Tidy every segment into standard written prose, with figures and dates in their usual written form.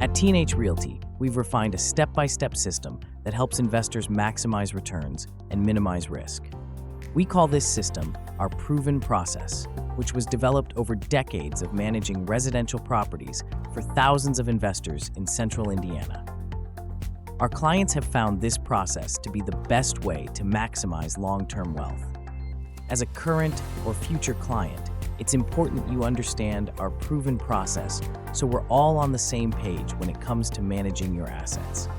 At T&H Realty, we've refined a step-by-step system that helps investors maximize returns and minimize risk. We call this system our proven process, which was developed over decades of managing residential properties for thousands of investors in central Indiana. Our clients have found this process to be the best way to maximize long-term wealth. As a current or future client, it's important you understand our proven process so we're all on the same page when it comes to managing your assets.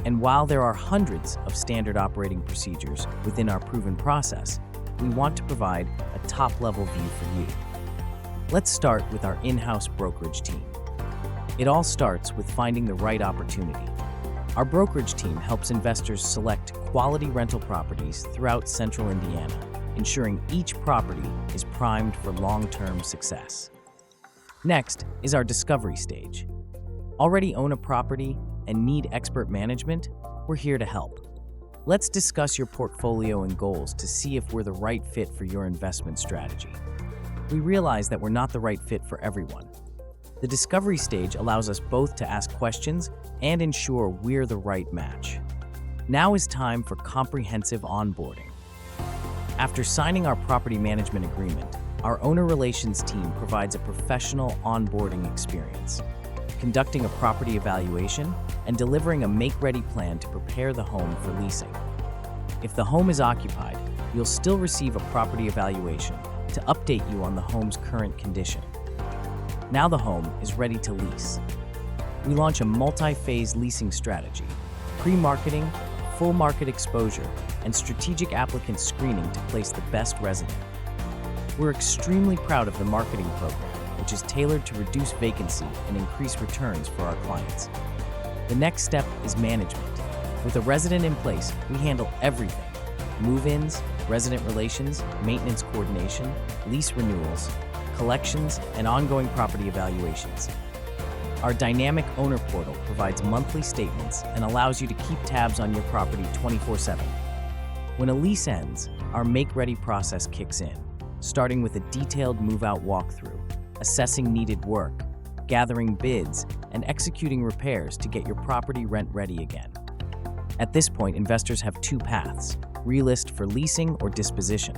And while there are hundreds of standard operating procedures within our proven process, we want to provide a top-level view for you. Let's start with our in-house brokerage team. It all starts with finding the right opportunity. Our brokerage team helps investors select quality rental properties throughout central Indiana, ensuring each property is primed for long-term success. Next is our discovery stage. Already own a property and need expert management? We're here to help. Let's discuss your portfolio and goals to see if we're the right fit for your investment strategy. We realize that we're not the right fit for everyone. The discovery stage allows us both to ask questions and ensure we're the right match. Now is time for comprehensive onboarding. After signing our property management agreement, our owner relations team provides a professional onboarding experience, conducting a property evaluation and delivering a make-ready plan to prepare the home for leasing. If the home is occupied, you'll still receive a property evaluation to update you on the home's current condition. Now the home is ready to lease. We launch a multi-phase leasing strategy, pre-marketing, full market exposure, and strategic applicant screening to place the best resident. We're extremely proud of the marketing program, which is tailored to reduce vacancy and increase returns for our clients. The next step is management. With a resident in place, we handle everything: move-ins, resident relations, maintenance coordination, lease renewals, collections, and ongoing property evaluations. Our dynamic owner portal provides monthly statements and allows you to keep tabs on your property 24/7. When a lease ends, our make-ready process kicks in, starting with a detailed move-out walkthrough, assessing needed work, gathering bids, and executing repairs to get your property rent-ready again. At this point, investors have two paths: relist for leasing or disposition.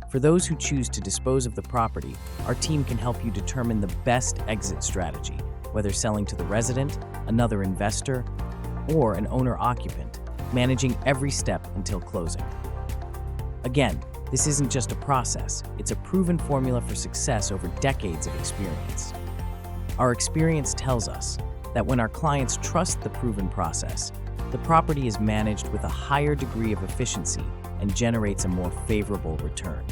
For those who choose to dispose of the property, our team can help you determine the best exit strategy, whether selling to the resident, another investor, or an owner-occupant, managing every step until closing. Again, this isn't just a process, it's a proven formula for success over decades of experience. Our experience tells us that when our clients trust the proven process, the property is managed with a higher degree of efficiency and generates a more favorable return.